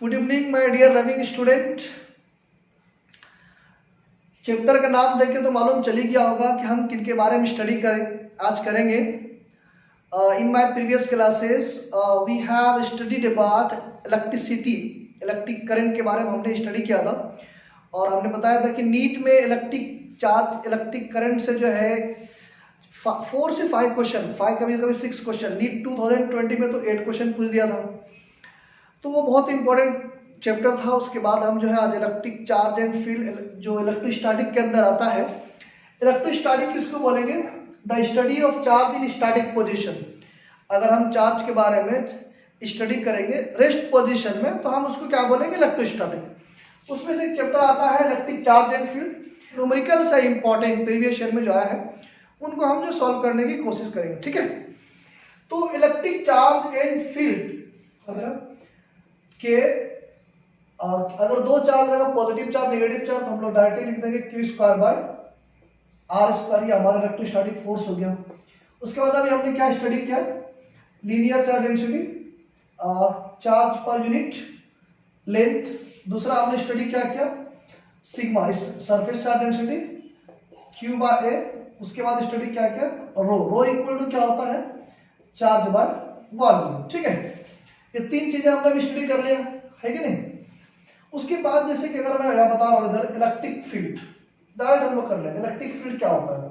Good evening my dear learning student. Chapter का नाम देख के तो मालूम चल ही गया होगा कि हम किन के बारे में स्टडी आज करेंगे। In my previous classes we have studied about electricity, electric current के बारे में हमने स्टडी किया था और हमने बताया था कि नीट में इलेक्ट्रिक चार्ज, इलेक्ट्रिक करंट से जो है 4 से 5 क्वेश्चन, 5 कभी कभी 6 क्वेश्चन, नीट 2020 में तो 8 क्वेश्चन पूछ दिया था, तो वो बहुत इंपॉर्टेंट चैप्टर था। उसके बाद हम जो है आज इलेक्ट्रिक चार्ज एंड फील्ड जो इलेक्ट्रोस्टैटिक के अंदर आता है। इलेक्ट्रोस्टैटिक किसको बोलेंगे? The study of charge in static position. अगर हम चार्ज के बारे में स्टडी करेंगे रेस्ट पोजीशन में तो हम उसको क्या बोलेंगे? इलेक्ट्रोस्टैटिक। उसमें से एक चैप्टर आता है electric charge and field. Numericals है इंपॉर्टेंट, प्रीवियस ईयर में जो आया है उनको हम जो सॉल्व करने की कोशिश करेंगे, ठीक है। तो इलेक्ट्रिक चार्ज एंड फील्ड के अगर दो चार्ज रहेगा, पॉजिटिव चार्ज नेगेटिव चार्ज, तो हम लोग डायरेक्टली लिख देंगे Q square by R square. ये हमारा इलेक्ट्रोस्टैटिक फोर्स हो गया। उसके बाद अभी हमने क्या स्टडी किया? Linear charge density, charge per unit length. दूसरा हमने स्टडी क्या किया? Sigma, surface charge density Q by A. उसके बाद स्टडी क्या किया? रो इक्वल टू क्या होता है? चार्ज बाय वॉल्यूम, ठीक है। ये तीन चीजें हमने भी स्टडी कर लिया है कि नहीं। उसके बाद जैसे कि अगर मैं यहाँ बता रहा हूँ इधर इलेक्ट्रिक फील्ड, डायरेक्ट हम लोग कर लेंगे। इलेक्ट्रिक फील्ड क्या होता है?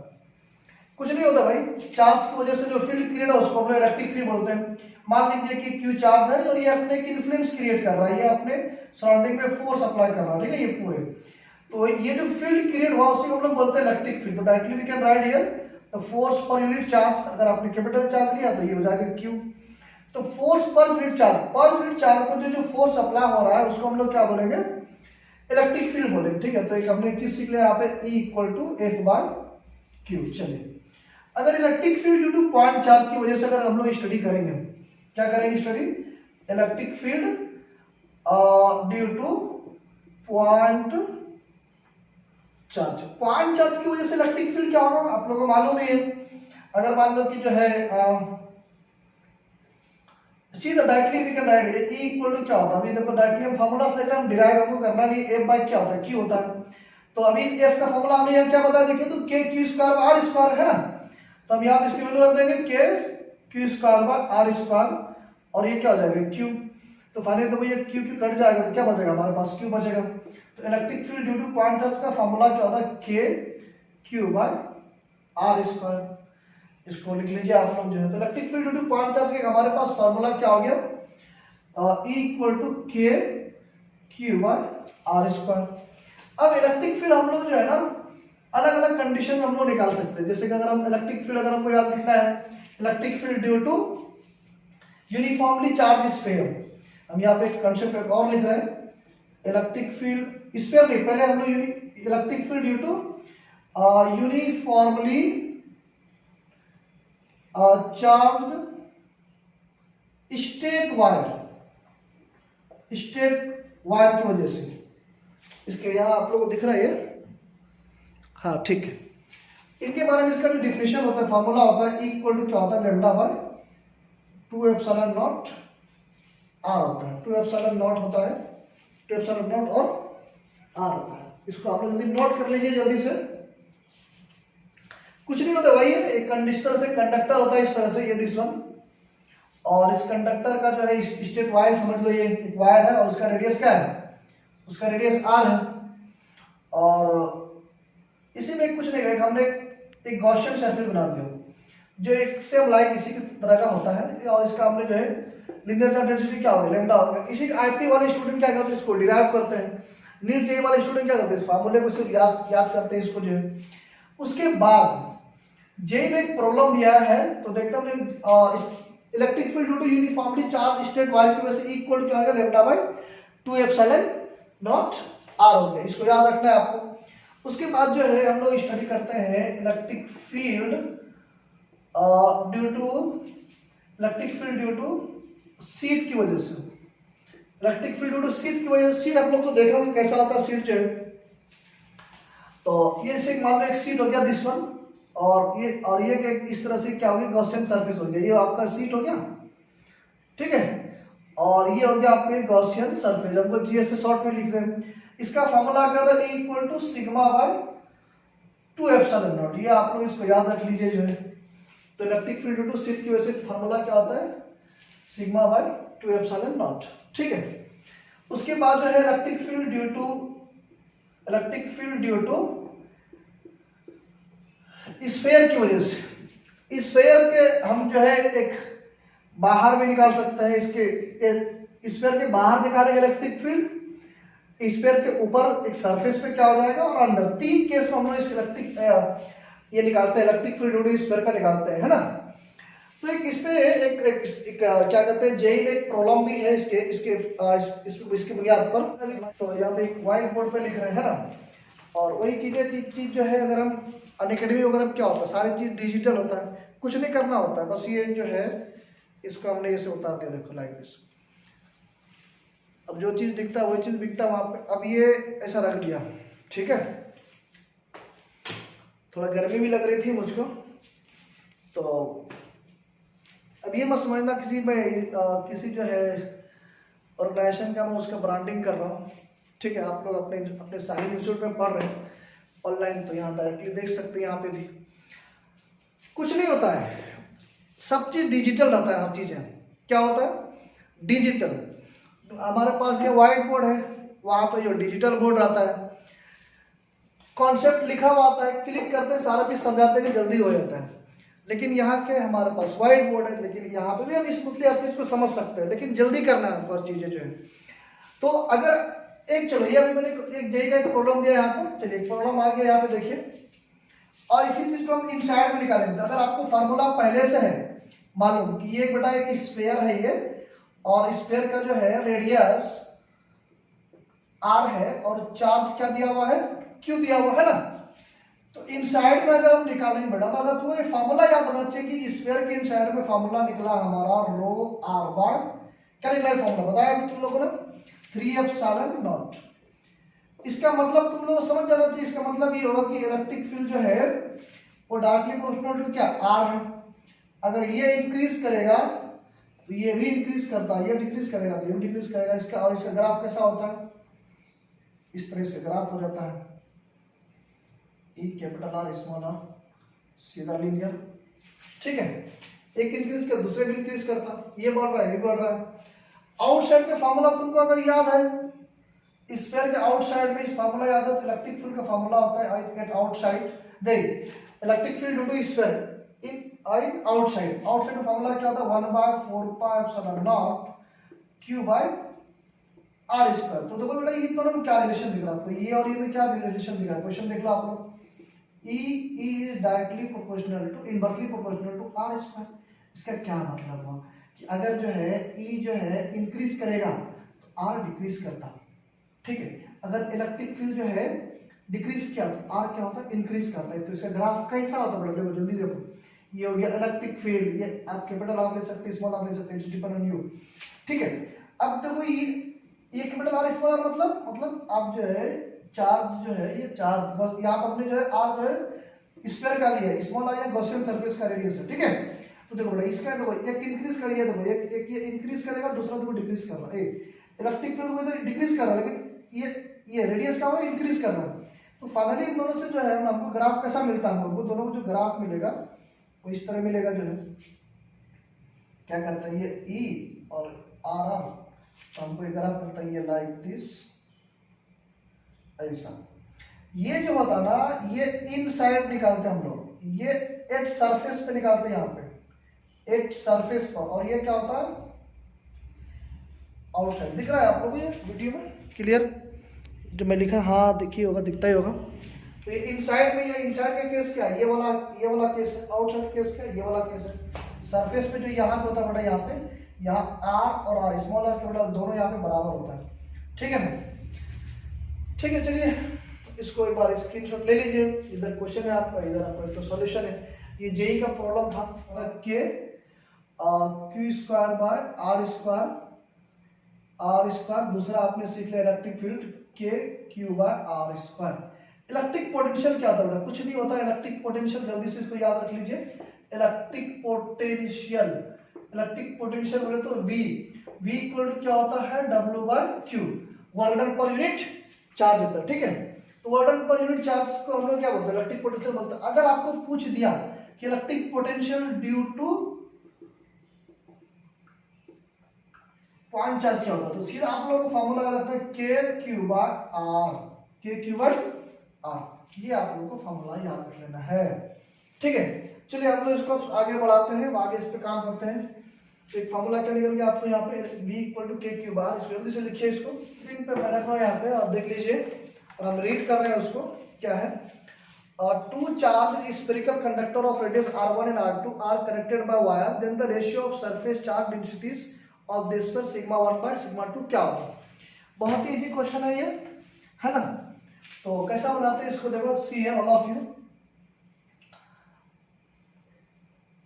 कुछ नहीं होता भाई, चार्ज की वजह से जो फील्ड क्रिएट है उसको हम लोग इलेक्ट्रिक फील्ड बोलते हैं। मान लीजिए कि क्यू चार्ज है और ये अपने एक इन्फ्लुएंस क्रिएट कर रहा है, ये अपने सराउंडिंग में फोर्स अप्लाई कर रहा है, ठीक है, ये पूरे। तो ये जो फील्ड क्रिएट हुआ उसी को हम लोग बोलते हैं इलेक्ट्रिक फील्ड। तो directly we can write here the force per unit charge. अगर आपने कैपिटल चार्ज लिया तो ये हो जाएगा क्यू। तो फोर्स पर यूनिट चार्ज पर जो फोर्स अप्लाई हो रहा है उसको हम लोग क्या बोलेंगे? इलेक्ट्रिक फील्ड बोलेंगे, ठीक है। तो एक हमने चीज सीख लिया यहाँ पे E equal to F by Q. चलिए, अगर electric field due to point charge की वजह से अगर हम लोग स्टडी करेंगे, क्या करेंगे study? Electric field due to point charge. Point charge की वजह से इलेक्ट्रिक फील्ड क्या होगा आप लोगों को मालूम ही है। अगर मान लो कि जो है सीधा directly we can write E equal to क्या होता है? अभी देखो डायरेक्टली हम फार्मूला से हम डिराइव हमको करना नहीं, F बाय क्या होता है? Q होता है। तो अभी F का फार्मूला हमें यहाँ क्या बताया? देखिए तो K Q square R square है ना। तो हम यहाँ पे इसकी वैल्यू रख देंगे K Q square by R square और ये क्या हो जाएगा? Q। तो फाइनली तो ये Q कट जाएगा तो क्या बचेगा हमारे पास? Q बचेगा। तो electric field due to point charge का फार्मूला क्या होता है? K Q by R square. इसको लिख लीजिए आप लोग जो है। तो electric field due to point charge के हमारे पास फार्मूला क्या हो गया? E equal to K Q by R square. अब इलेक्ट्रिक फील्ड हम लोग जो है ना अलग अलग कंडीशन में हम लोग निकाल सकते हैं। जैसे कि अगर हम इलेक्ट्रिक फील्ड अगर हमको याद लिखना है, electric field due to uniformly charge sphere. हम यहाँ पे एक कंसेप्ट और लिख रहे हैं, इलेक्ट्रिक फील्ड स्फीयर नहीं, पहले हम लोग electric field due to uniformly charge straight wire की वजह से। इसके यहाँ आप लोगों को दिख रहा है, हाँ ठीक है। इनके बारे में इसका जो डिफिनेशन होता है, फार्मूला होता है, इक्वल टू क्या होता है? Lambda by 2 epsilon naught R होता है। 2 एप्सिलॉन नॉट होता है, 2 एप्सिलॉन नॉट और आर होता है। इसको आप लोग जल्दी नोट कर लीजिए जल्दी से। कुछ नहीं होता भाई, एक कंडक्टर से कंडक्टर होता है इस तरह से, ये दिस वन, और इस कंडक्टर का जो है स्टेट वायर समझ लो, ये एक वायर है और उसका रेडियस क्या है? उसका रेडियस r है। और इसी में कुछ नहीं करेगा, हमने एक गॉसियन सर्किल बना दिया जो एक सेम लाइक इसी की तरह का होता है और इसका हमने जो है लीनियर चार्ज डेंसिटी क्या होगा? लैम्डा होगा। इसी आईपी वाले स्टूडेंट क्या करते हैं? इसको डिराइव करते हैं। नीट जेईई वाले स्टूडेंट क्या करते हैं? इस फार्मूले को सिर्फ याद करते हैं इसको जो है। उसके बाद जेईई में एक प्रॉब्लम दिया है, तो देखते हैं electric field due to uniformly charge straight wire की वजह से इक्वल टू क्या होगा? Lambda by 2 epsilon naught R हो गया। इसको याद रखना है आपको। उसके बाद जो है हम लोग स्टडी करते हैं electric field due to sheet की वजह से। Electric field due to sheet की वजह से, सीट आप लोग तो देखा होगा कैसा होता है सीट जो है। तो ये से मान लो एक सीट हो गया दिस वन, और ये इस तरह से क्या हो गया? गॉसियन सरफेस हो गया, ये आपका सीट हो गया, ठीक है। और ये हो गया आपके गॉसियन सरफेस, हमको जीएस से शॉर्ट में लिख रहे हैं। इसका फॉर्मूला क्या है, equal to sigma by 2 epsilon naught. ये आप लोग इसको याद रख लीजिए जो है। तो electric field due to shift की वजह से फॉर्मूला क्या होता है, सिग्मा बाय 2 एप्सिलॉन नॉट। ठीक है, उसके बाद जो है electric field due to sphere की वजह से, स्फीयर के हम जो है एक बाहर में निकाल सकते हैं। इसके स्फीयर के बाहर निकालेंगे इलेक्ट्रिक फील्ड, स्फीयर के ऊपर एक सरफेस पे क्या हो जाएगा, और अंदर। 3 केस में हम लोग इलेक्ट्रिक ये निकालते हैं, electric field due to sphere का निकालते हैं, है ना। तो एक इस पे एक क्या कहते हैं, जेई में एक प्रॉब्लम भी है इसके बुनियाद पर। तो यहाँ पे एक व्हाइट बोर्ड पे लिख रहे हैं, है ना। और वही चीज जो है, अगर हम अनअकैडमी वगैरह क्या होता है, सारी चीज डिजिटल होता है, कुछ नहीं करना होता है, बस ये जो है इसको हमने ऐसे उतार दिया, देखो लाइक दिस। अब जो चीज दिखता है वही चीज दिखता है वहां पे। अब ये ऐसा रख दिया, ठीक है। थोड़ा गर्मी भी लग रही थी मुझको, तो अब ये मत समझना किसी जो है ऑर्गेनाइजेशन का मैं उसका ब्रांडिंग कर रहा हूँ, ठीक है। आप लोग अपने साहिल इंस्टीट्यूट में पढ़ रहे हैं ऑनलाइन, तो यहाँ डायरेक्टली देख सकते हैं। यहाँ पे भी कुछ नहीं होता है, सब चीज डिजिटल रहता है, हर चीज है क्या होता है, डिजिटल। हमारे पास ये व्हाइट बोर्ड है, वहां पे जो डिजिटल बोर्ड रहता है, कॉन्सेप्ट लिखा हुआ आता है, क्लिक करते हैं सारा चीज समझाते हैं कि जल्दी हो जाता है। लेकिन यहाँ के हमारे पास व्हाइट बोर्ड है, लेकिन यहाँ पे भी हम स्मूथली हर चीज को समझ सकते हैं, लेकिन जल्दी करना है हमको हर चीजें जो है। तो अगर एक, चलो ये अभी मैंने एक जेई का एक प्रॉब्लम दिया यहाँ पे, चलिए एक प्रॉब्लम आ गया यहाँ पे देखिए, और इसी चीज को हम इनसाइड में निकालेंगे। अगर आपको फार्मूला पहले से है मालूम कि ये बेटा एक स्फीयर है ये, और स्फीयर का जो है रेडियस r है, और चार्ज क्या दिया हुआ है, q दिया हुआ है ना। तो इनसाइड में अगर हम निकालेंगे बेटा, तो अगर तुम्हें फार्मूला याद होना चाहिए कि स्फीयर के इनसाइड में फार्मूला निकला हमारा रो r बार, क्या निकला है फार्मूला बताया अभी तुम लोगों ने, 3 एप्सिलॉन नॉट। इसका मतलब तुम लोग समझ जाना चाहिए, इसका मतलब ये होगा कि इलेक्ट्रिक फील्ड जो है वो डायरेक्टली प्रोपोर्शनल टू क्या, r है। अगर ये इंक्रीज करेगा तो ये भी इंक्रीज करता है, ये डिक्रीज करेगा तो ये भी डिक्रीज करेगा। इसका और इसका ग्राफ कैसा होता है, इस तरह से ग्राफ हो जाता है, E capital R small R, सीधा लीनियर, ठीक है। एक इंक्रीज कर दूसरे भी इंक्रीज करता, ये बढ़ रहा है ये बढ़ रहा है। आउटसाइड का फार्मूला तुमको अगर याद है, स्फीयर के आउटसाइड में इस फार्मूला याद है, तो इलेक्ट्रिक फील्ड का फार्मूला होता है एट आउटसाइड, देख electric field due to sphere in I outside. Outside का फार्मूला क्या होता है, 1/4 epsilon naught q by r square. तो देखो बेटा ये दोनों में क्या रिलेशन दिख रहा है आपको, ये और ये में क्या रिलेशन दिख रहा है, क्वेश्चन देख लो आप लोग। E is directly proportional to, inversely proportional to r square. इसका क्या मतलब हुआ कि अगर जो है E जो है इंक्रीज करेगा तो r डिक्रीज करता, ठीक है। अगर इलेक्ट्रिक फील्ड जो है डिक्रीज किया तो r क्या होता है, इंक्रीज करता है। तो इसका ग्राफ कैसा होता है, देखो जल्दी देखो, ये हो गया इलेक्ट्रिक फील्ड, ये आप कैपिटल आर ले सकते हैं, स्मॉल आर ले सकते हैं, इट्स डिपेंड ऑन यू, ठीक है। अब देखो ये कैपिटल आर स्मॉल आर मतलब आप जो है चार्ज जो है, ये चार्ज यहाँ पर अपने जो है आर जो है स्फीयर का लिया है, स्मॉल आर या गॉसियन सरफेस का रेडियस है, ठीक है। तो देखो बेटा इसका देखो एक इंक्रीज करिए, देखो एक ये इंक्रीज करेगा, दूसरा देखो डिक्रीज कर रहा है। इलेक्ट्रिक फील्ड को इधर डिक्रीज कर रहा है, लेकिन ये रेडियस का है इंक्रीज कर रहा है। तो फाइनली इन दोनों से जो है हमको ग्राफ कैसा मिलता है, हमको दोनों को जो ग्राफ मिलेगा वो इस तरह मिलेगा, जो है क्या कहते हैं, ये E और R, तो हमको ये ग्राफ मिलता है ये लाइक दिस, ऐसा। ये जो होता ना, ये इनसाइड निकालते हैं हम लोग, ये एट सरफेस पे निकालते हैं, यहाँ पे एट सरफेस पर, और ये क्या होता है आउटसाइड। दिख रहा है आप लोगों को ये वीडियो में क्लियर जो मैं लिखा, हाँ देखिए होगा, दिखता ही होगा। तो ये इनसाइड में, ये इनसाइड का केस क्या है, ये वाला केस है, आउटसाइड केस क्या है, ये वाला केस है। सरफेस पे जो यहाँ पे होता है बेटा, यहाँ r और r स्मॉल r कैपिटल दोनों यहाँ पे बराबर होता है, ठीक है ना। ठीक है, चलिए इसको एक बार स्क्रीनशॉट ले लीजिए, इधर क्वेश्चन है आपका, इधर आपका तो सॉल्यूशन है। ये जेई का प्रॉब्लम था कि q square by r square, दूसरा आपने सीख लिया इलेक्ट्रिक फील्ड के q by r square. Electric potential क्या होता है, कुछ नहीं होता है इलेक्ट्रिक पोटेंशियल, जल्दी से इसको याद रख लीजिए। इलेक्ट्रिक पोटेंशियल बोले तो V, V इक्वल टू क्या होता है W/Q, वर्क डन पर यूनिट चार्ज होता है। ठीक है, तो वर्क डन पर यूनिट चार्ज को हम लोग क्या बोलते हैं, इलेक्ट्रिक पोटेंशियल बोलते हैं। अगर आपको पूछ दिया कि electric potential due to point charge क्या होता है, तो सीधा आप लोगों को फॉर्मूला लगा सकते हैं KQ/R, KQ/R, ये आप लोगों को फॉर्मूला याद रख लेना है। ठीक है, चलिए हम लोग इसको आगे बढ़ाते हैं, आगे इस पे काम करते हैं। एक फॉर्मूला क्या निकल गया आपको यहाँ पे, V इक्वल टू KQ/R, इसको जल्दी से लिखिए, इसको स्क्रीन पे मैं रख रहा हूँ यहाँ पे, आप देख लीजिए और हम रीड कर रहे हैं उसको। क्या है, two charge spherical conductor of radius R1 and R2 are connected by wire, then the ratio of surface charge densities of this पर σ1/σ2 क्या होगा। बहुत ही इजी क्वेश्चन है ये, है ना। तो कैसा बनाते हैं इसको, देखो सी है ऑल ऑफ यू,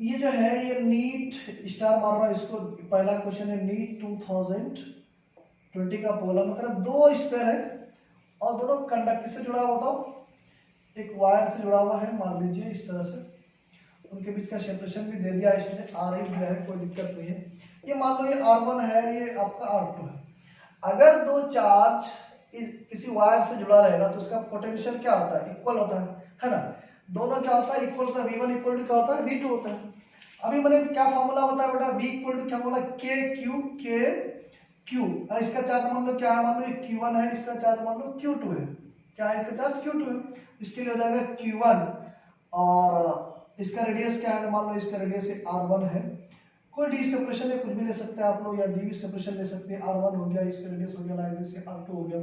ये जो है ये नीट स्टार मार रहा है इसको, पहला क्वेश्चन है नीट 2020 का प्रॉब्लम है। दो स्पेयर है और दोनों कंडक्टर से जुड़ा हुआ, बताओ एक वायर से जुड़ा हुआ है, मान लीजिए इस तरह से, उनके बीच का सेपरेशन भी दे दिया इसने, R1 जो है कोई दिक्कत नहीं है। ये मान लो ये R1 है, ये आपका R2 है। अगर दो चार्ज किसी वायर से जुड़ा रहेगा तो उसका पोटेंशियल क्या होता है, इक्वल होता है ना। दोनों क्या होता है, इक्वल होता है। V1 इक्वल टू क्या होता है, V2 होता है। अभी मैंने क्या फॉर्मूला बताया बेटा, V इक्वल टू क्या बोला, KQ, इसका चार्ज मान लो क्या है, मान लो Q1 है, इसका चार्ज मान लो Q2 है। क्या है, इसका चार्ज Q2 है, इसके लिए हो जाएगा Q1, और इसका रेडियस क्या है, मान लो इसका रेडियस R1 है। कोई डी सेपरेशन है, कुछ भी ले सकते हैं आप लोग, या डी भी सेपरेशन ले सकते हैं। R1 हो गया, इसका रेडियस हो गया लाइक से, R2 हो गया,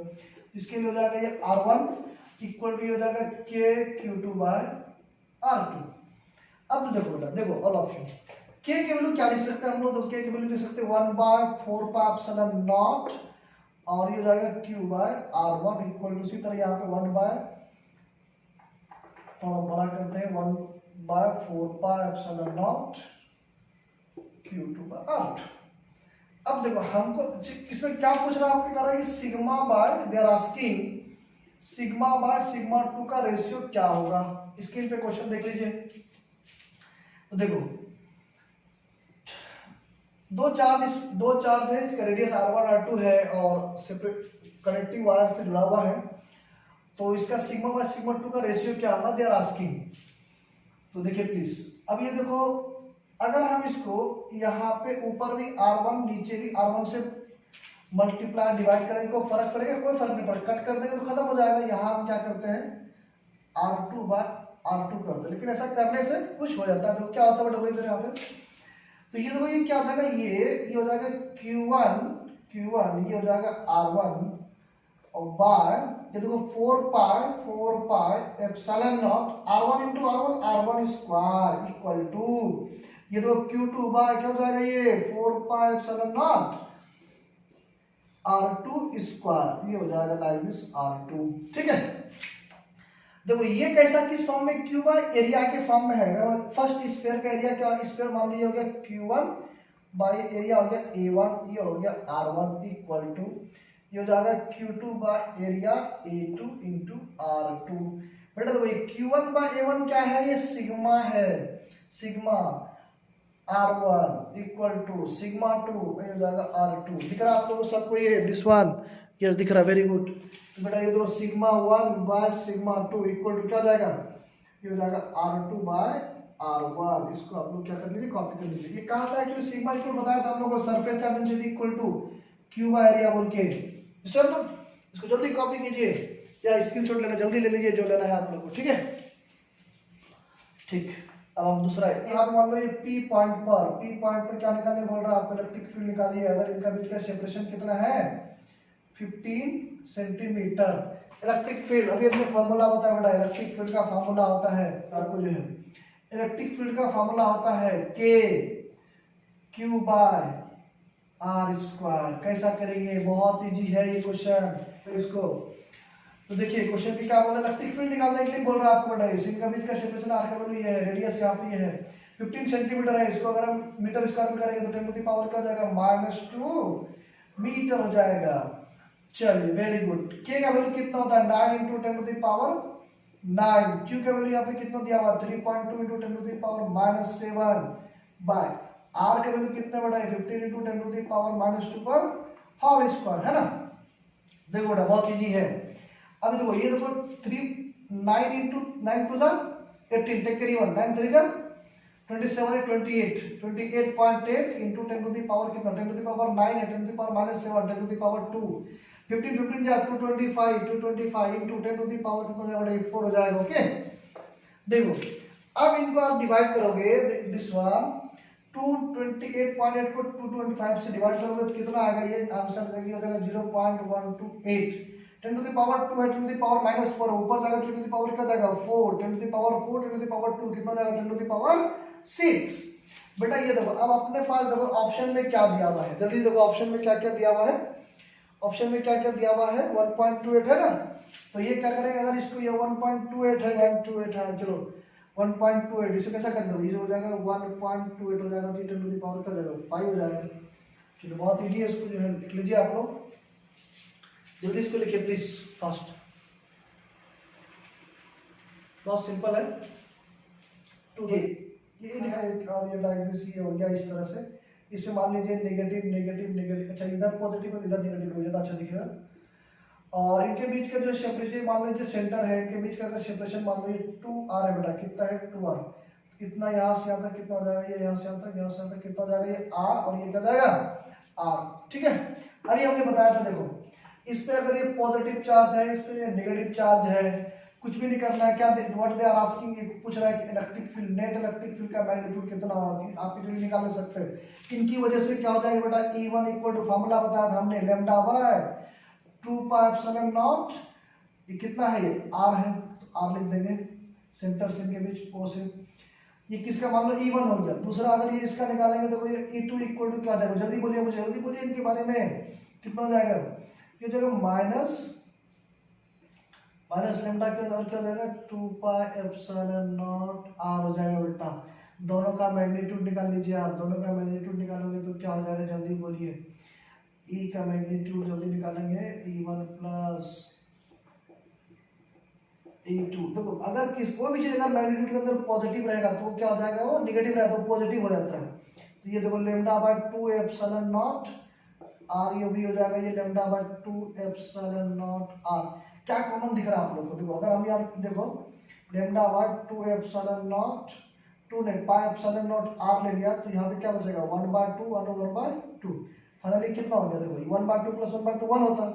इसके लिए हो जाएगा ये R1 इक्वल टू हो जाएगा KQ/R2। अब देखो बेटा, देखो ऑल ऑफ यू, K की वैल्यू क्या लिख सकते हैं हम लोग, तो K की वैल्यू लिख सकते हैं 1/4πε0, और ये हो जाएगा Q/R1 इक्वल टू, इसी तरह यहाँ पे 1/, थोड़ा बड़ा करते हैं, 1/4πε0 Q2/R2। अब देखो हमको इसमें क्या पूछ रहा है, आपके कह रहा है कि sigma by, they are asking sigma by σ2 का रेशियो क्या होगा। स्क्रीन पे क्वेश्चन देख लीजिए। तो देखो दो चार्ज है, इसका रेडियस R1 R2 है और सेपरेट कनेक्टिंग वायर से जुड़ा हुआ है, तो इसका सिग्मा बाय σ2 का रेशियो क्या होगा, दे आर आस्किंग। तो देखिए प्लीज, अब ये देखो, अगर हम इसको यहाँ पे ऊपर भी R1 नीचे भी R1 से मल्टीप्लाई डिवाइड करेंगे, कोई फर्क पड़ेगा, कोई फर्क नहीं पड़ेगा, कट कर देंगे तो खत्म हो जाएगा। यहाँ हम क्या करते हैं, R2/R2 करते हैं, लेकिन ऐसा करने से कुछ हो जाता है, तो क्या होता है बेटा, वही यहाँ पे। तो ये देखो, ये क्या हो जाएगा, ये हो जाएगा Q1, ये हो जाएगा R1, और बाय ये देखो 4πε0 R1 into R1 square equal to, ये देखो Q2 बाय क्या हो जाएगा, ये 4πε0 R2 स्क्वायर, ये हो जाएगा लाइक दिस R2। ठीक है, देखो ये कैसा किस फॉर्म में, Q बाय एरिया के फॉर्म में है। अगर फर्स्ट स्फीयर का एरिया क्या, स्फीयर मान लीजिए हो गया Q1 बाय एरिया हो गया A1, ये हो गया R1 इक्वल टू, ये हो जाएगा Q2 by area A2 into R2। बेटा देखो ये Q1 बाय A1 क्या है, ये सिग्मा है, sigma R1 equal to sigma 2, ये हो जाएगा R2। दिख रहा है आप लोगों को सबको, ये दिस वन, यस दिख रहा है, वेरी गुड। तो बेटा ये दो sigma 1 by sigma 2 equal to क्या जाएगा, ये हो जाएगा R2 बाय R1। इसको आप लोग क्या कर लीजिए, कॉपी कर लीजिए। ये कहाँ से एक्चुअली सिग्मा इक्वल बताया था हम लोग को, surface charge density equal to Q by area बोल के, सर ना। इसको जल्दी कॉपी कीजिए या स्क्रीनशॉट लेना, जल्दी ले लीजिए जो लेना है आप लोग को। ठीक है, ठीक। अब हम दूसरा है, यहाँ पे मान लो ये P पॉइंट पर क्या निकालने बोल रहा है आपको, इलेक्ट्रिक फील्ड निकालिए। अगर इनका बीच का सेपरेशन कितना है, 15 सेंटीमीटर। इलेक्ट्रिक फील्ड, अभी अपने फॉर्मूला होता है बेटा, इलेक्ट्रिक फील्ड का फॉर्मूला होता है आपको जो है, इलेक्ट्रिक फील्ड का फॉर्मूला होता है KQ बाय R स्क्वायर। कैसा करेंगे, बहुत इजी है ये क्वेश्चन। फिर इसको तो देखिए क्वेश्चन भी क्या बोला, इलेक्ट्रिक फील्ड निकालने के लिए बोल रहा है आपको बेटा, इनका बीच का सेपरेशन R का वैल्यू ये है, रेडियस यहाँ पे ये है 15 सेंटीमीटर है। इसको अगर हम मीटर स्क्वायर में करेंगे तो 10 टू द पावर क्या हो जाएगा, -2 मीटर हो जाएगा। चलिए वेरी गुड। K का वैल्यू कितना होता है, 9 into 10 to the power 9। Q का वैल्यू यहाँ पे कितना दिया हुआ, 3.2 into 10 to the power -7 by R का वैल्यू कितना बड़ा है 15 इंटू 10 टू द पावर -2 पर होल स्क्वायर, है ना। देखो बेटा बहुत इजी है। अभी देखो ये देखो 9 इंटू 9 टू द 18, टेक करी 1, 9 3 जा 27 है 28.8 इंटू 10 टू द पावर कितना 10 टू द पावर 9 है 10 to the power -7 10 to the power 2 15 जा 225 इंटू 10 टू द पावर कितना हो जाएगा 4 हो जाएगा। ओके देखो अब इनको आप डिवाइड करोगे, दिस वन 228.8 को 225 से डिवाइड करोगे तो कितना आएगा, ये आंसर हो जाएगा 0.128 10 टू द पावर 2 है 10 टू द पावर -4 ऊपर जाएगा 10 टू द पावर क्या जाएगा 4 10 to the power 4 10 to the power 2 कितना जाएगा 10 टू द पावर 6। बेटा ये देखो अब अपने पास देखो ऑप्शन में क्या दिया हुआ है, जल्दी देखो ऑप्शन में क्या क्या दिया हुआ है। ऑप्शन में क्या क्या दिया हुआ है 1.28 है ना, तो ये क्या करेंगे अगर इसको ये 1.28 है 128 है चलो 1.28 इसे कैसा कर दो, ये हो जाएगा 1.28 हो जाएगा तो 10 टू द पावर क्या हो जाएगा 5 हो जाएगा। चलो बहुत इजी है, इसको जो है लिख लीजिए आप लोग, जल्दी इसको लिखिए प्लीज फास्ट, बहुत सिंपल है। टू ये और ये डायग्राम ये हो गया इस तरह से, इसमें मान लीजिए नेगेटिव नेगेटिव नेगेटिव, अच्छा इधर पॉजिटिव और इधर नेगेटिव हो जाता, अच्छा दिखेगा। और इनके बीच का जो सेपरेशन मान लीजिए सेंटर है, इनके बीच का अगर सेपरेशन मान लीजिए 2r है बेटा, कितना है 2r, कितना यहाँ से यहाँ तक कितना हो जाएगा, ये यहाँ से यहाँ तक यहाँ से यहाँ तक कितना हो जाएगा ये r और ये क्या जाएगा r, ठीक है। अरे हमने बताया था देखो इस पे अगर ये पॉजिटिव चार्ज है इस पे नेगेटिव चार्ज है, कुछ भी नहीं करना है, क्या व्हाट दे आर आस्किंग, ये पूछ रहा है कि electric field net electric field का मैग्नीट्यूड कितना होगा, आप इजीली निकाल सकते हैं। इनकी वजह से क्या हो जाएगा बेटा E1 इक्वल टू फार्मूला बताया था हमने lambda by 2 pi epsilon naught, ये कितना है ये r है तो r लिख देंगे सेंटर से इनके बीच ओ से, ये किसका मान लो E1 हो गया। दूसरा अगर ये इसका निकालेंगे तो ये E2 इक्वल टू क्या आ जाएगा, जल्दी बोलिए मुझे, जल्दी बोलिए इनके बारे में कितना हो जाएगा, ये जगह माइनस लैम्डा के अंदर क्या हो जाएगा 2 पाई एप्सिलॉन नॉट r हो जाएगा बेटा। दोनों का मैग्नीट्यूड निकाल लीजिए आप, दोनों का मैग्नीट्यूड निकालोगे तो क्या हो जाएगा जल्दी बोलिए, E का मैग्नीट्यूड जल्दी निकालेंगे E1 प्लस E2। देखो अगर कोई भी चीज अगर मैग्नीट्यूड के अंदर पॉजिटिव रहेगा तो क्या हो जाएगा, वो निगेटिव रहेगा तो पॉजिटिव हो जाता है। तो ये देखो lambda by 2 epsilon naught r, ये भी हो जाएगा ये lambda by 2 epsilon naught r। क्या कॉमन दिख रहा है आप लोग को, देखो अगर हम यार देखो लैम्डा बाय 2 एप्सिलॉन नॉट 2 ने पाई एप्सिलॉन नॉट r ले लिया तो यहाँ पे क्या बचेगा 1/2 1/2। फाइनली कितना हो गया देखो 1/2 प्लस 1/2 1 होता है,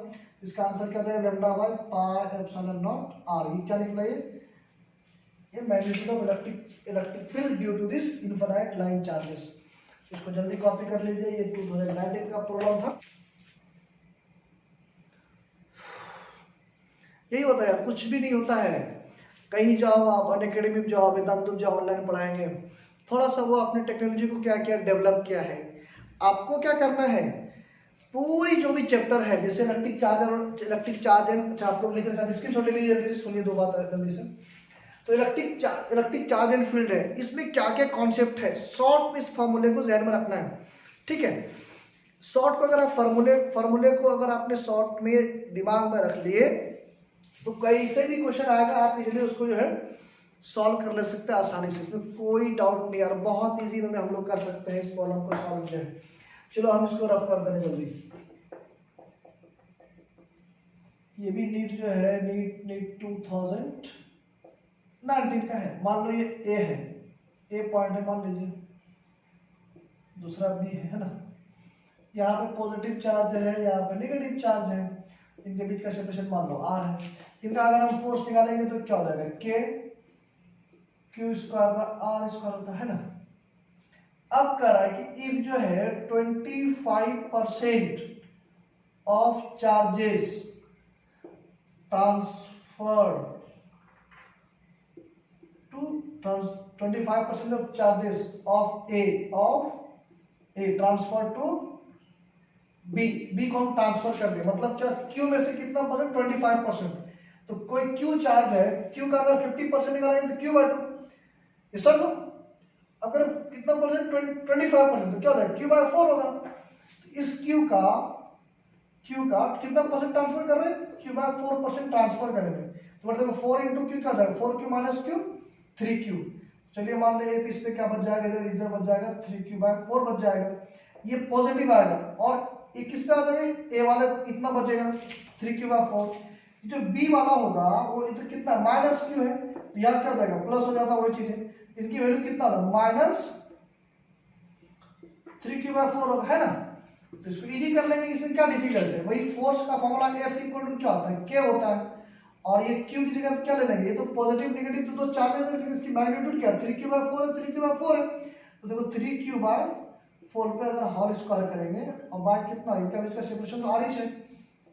इसका आंसर क्या जाएगा lambda by pi epsilon naught r। ये क्या निकला ये magnitude of electric field due to this infinite line charges. इसको जल्दी कॉपी कर लीजिए, ये 2019 का प्रॉब्लम था। यही होता है, कुछ भी नहीं होता है, कहीं जाओ आप अनअकैडमी में जाओ वेदांत जाओ ऑनलाइन पढ़ाएंगे, थोड़ा सा वो अपने टेक्नोलॉजी को क्या क्या डेवलप किया है। आपको क्या करना है पूरी जो भी चैप्टर है जैसे इलेक्ट्रिक चार्ज एंड आप लोग लिखे साथ स्क्रीनशॉट ले लीजिए, जल्दी से सुनिए दो बात जल्दी से। तो इलेक्ट्रिक चार्ज एंड फील्ड है, इसमें क्या क्या कॉन्सेप्ट है शॉर्ट में इस फार्मूले को ध्यान में रखना है, ठीक है। शॉर्ट को अगर आप फार्मूले को अगर आपने शॉर्ट में दिमाग में रख लिए तो कैसे भी क्वेश्चन आएगा आप इजीली उसको जो है सॉल्व कर ले सकते हैं आसानी से, इसमें कोई डाउट नहीं यार, बहुत इजी में हम लोग कर सकते हैं इस प्रॉब्लम को सॉल्व जो है। चलो हम इसको रफ कर देंगे जल्दी। ये भी नीट जो है नीट 2019 का है, मान लो ये ए है, ए पॉइंट है मान लीजिए, दूसरा बी है ना, यहाँ पे पॉजिटिव चार्ज है यहाँ पे नेगेटिव चार्ज है, इनके बीच का सेपरेशन मान लो r है। इनका अगर हम फोर्स निकालेंगे तो क्या हो जाएगा k q square r square होता है ना। अब कह रहा है कि इफ जो है 25% of charges transferred to 25% of charges of A transfer to B को हम ट्रांसफर कर दें, मतलब क्या क्यू में से कितना परसेंट 25%। तो कोई क्यू चार्ज है, क्यू का अगर 50% निकालेंगे तो क्यू बाय 2, सर अगर कितना परसेंट 25% तो क्या होगा क्यू बाय 4 होगा। तो इस क्यू का कितना परसेंट ट्रांसफर कर रहे हैं, क्यू बाय 4% ट्रांसफर करेंगे। तो मतलब 4 इंटू क्यू क्या हो जाएगा 4 क्यू माइनस क्यू 3 क्यू, चलिए मान लीजिए इस पे क्या बच जाएगा, इधर इधर बच जाएगा 3q/4 बच जाएगा, ये पॉजिटिव आएगा। और ये किस पे आ जाएगा, ए वाले इतना बचेगा 3q/4। जो बी वाला होगा वो इधर कितना -q है, तो याद कर जाएगा प्लस हो जाता, वही चीज है। इनकी वैल्यू कितना होगा -3q/4 होगा, है ना। तो इसको इजी कर लेंगे, इसमें क्या डिफिकल्ट है, वही फोर्स का फॉर्मूला F इक्वल टू क्या होता है, K होता है। और ये Q की जगह पे क्या ले लेंगे, ये तो पॉजिटिव नेगेटिव तो दो चार्जेस है, लेकिन इसकी मैग्नीट्यूड क्या है 3q/4 है, 3q/4 है। तो देखो 3q/4 पे अगर होल स्क्वायर करेंगे और बाय कितना, इनका बीच का सेपरेशन तो r ही है,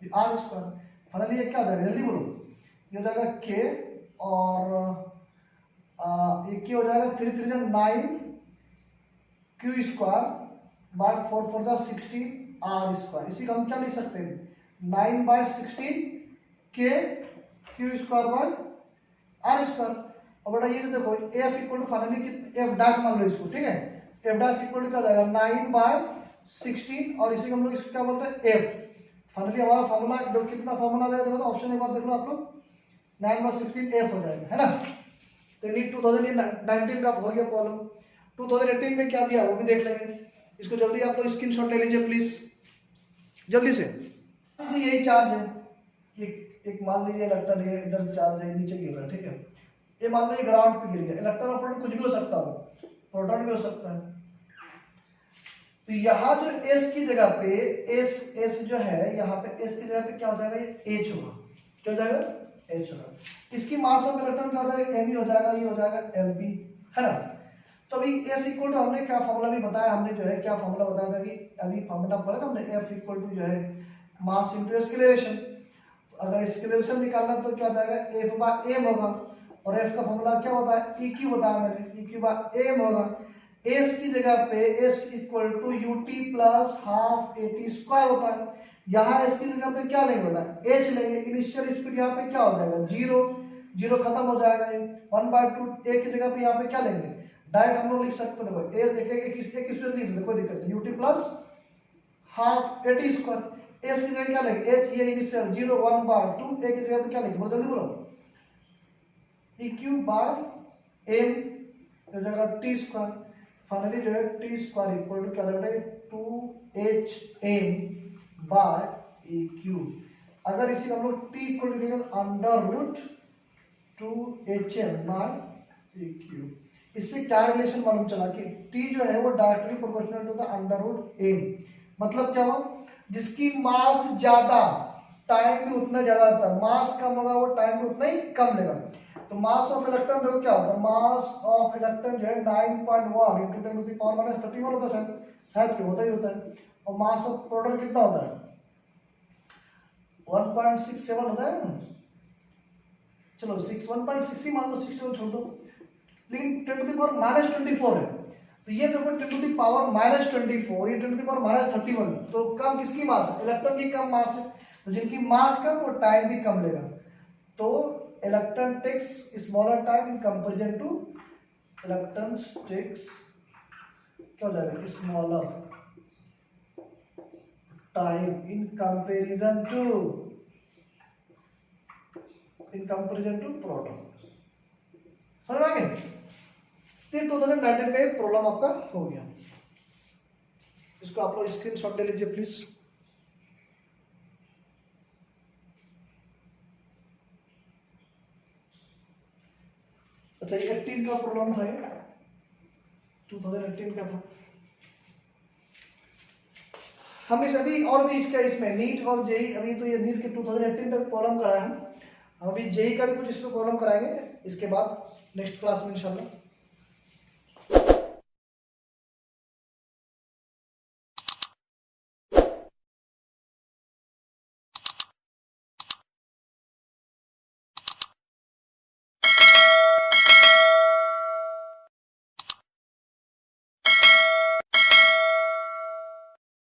r²। फाइनली ये क्या हो जाएगा, जल्दी बोलो, ये हो जाएगा K और ये क्या हो जाएगा 3 3 9 q²/4 r²। इसी को हम क्या लिख सकते हैं, 9/16 K q²/r²। अब बेटा ये जो देखो F equal to finally F dash मान लो इसको, ठीक है, F डैश इक्वल टू क्या हो जाएगा 9/16 और इसी को हम लोग इसको क्या बोलते हैं F। फाइनली हमारा फॉर्मूला जो कितना फॉर्मूला आ जाएगा, ऑप्शन एक बार देख लो आप लोग, 9/16 F हो जाएगा, है ना। तो नीट 2019 का हो गया प्रॉब्लम। 2018 में क्या दिया वो भी देख लेंगे, इसको जल्दी आप लोग स्क्रीनशॉट ले लीजिए प्लीज, जल्दी से। यही चार्ज है, एक मान लीजिए इलेक्ट्रॉन ये इधर चार्ज है, नीचे गिर रहा है, ठीक है। ये मान लो ये ग्राउंड पे गिर गया, इलेक्ट्रॉन और प्रोटॉन कुछ भी हो सकता है, प्रोटॉन भी हो सकता है। तो यहाँ जो S की जगह पे S जो है, यहाँ पे S की जगह पे क्या हो जाएगा, ये H होगा, क्या हो जाएगा H होगा। इसकी मास ऑफ इलेक्ट्रॉन क्या हो जाएगा, M हो जाएगा, ये हो जाएगा Lp, है ना। तो अभी S इक्वल टू हमने क्या फॉर्मूला भी बताया, हमने जो है क्या फॉर्मूला बताया था कि अभी फॉर्मूला पढ़ा ना हमने, F इक्वल टू जो है मास इंटू एक्सेलरेशन। तो अगर एक्सेलरेशन निकालना तो क्या हो जाएगा F/m होगा, और F का फॉर्मूला क्या होता है, EQ बताया मैंने, EQ/m होगा। S की जगह पे S equal to ut plus half at² होता है। यहाँ S की जगह पे क्या लेंगे बेटा, H लेंगे। इनिशियल स्पीड यहाँ पे क्या हो जाएगा 0 खत्म हो जाएगा, 1/2 A की जगह पे यहाँ पे क्या लेंगे, डायरेक्ट हम लोग लिख सकते हैं, देखो एक स्पीड लिख देते, कोई दिक्कत नहीं, ut plus half at²। S की जगह क्या लेंगे H, ये इनिशियल 0 1/2 A की जगह पे क्या लेंगे, बोलो जल्दी बोलो, EQ/m हो जाएगा t²। फाइनली जो है t² इक्वल टू क्या लगता है 2hm/EQ। अगर इसी हम लोग t इक्वल टू √2hm/EQ। इससे क्या रिलेशन मालूम चला कि t जो है वो directly proportional to the √m। मतलब क्या हुआ, जिसकी मास ज्यादा टाइम भी उतना ज्यादा होता है, मास कम होगा वो टाइम भी उतना ही कम लेगा। तो मास ऑफ इलेक्ट्रॉन देखो क्या होता है, मास ऑफ इलेक्ट्रॉन जो है 9.1 × 10⁻³ होता है, शायद क्यों होता ही होता है। और मास ऑफ प्रोटॉन कितना होता है 1.67 होता है ना, चलो 1.6 ही मान लो, 61 छोड़ दो, लेकिन 10⁻⁻24 है। तो ये देखो 10⁻⁻24, ये 10⁻31, तो कम किसकी मास है, इलेक्ट्रॉन की कम मास है। तो जिनकी मास कम वो टाइम भी कम लेगा। तो electron takes smaller time in comparison to electrons takes क्या हो जाएगा smaller time in comparison to proton। समझ आ गए। 2019 का ये प्रॉब्लम आपका हो गया, इसको आप लोग स्क्रीनशॉट ले लीजिए प्लीज। अच्छा, 18 का प्रॉब्लम था, 2018 का था। हम इस अभी और भी इसमें नीट और जेई, अभी तो ये नीट के 2018 तक प्रॉब्लम कराया है, हम अभी जेई का भी कुछ इसमें प्रॉब्लम कराएंगे इसके बाद नेक्स्ट क्लास में इंशाल्लाह।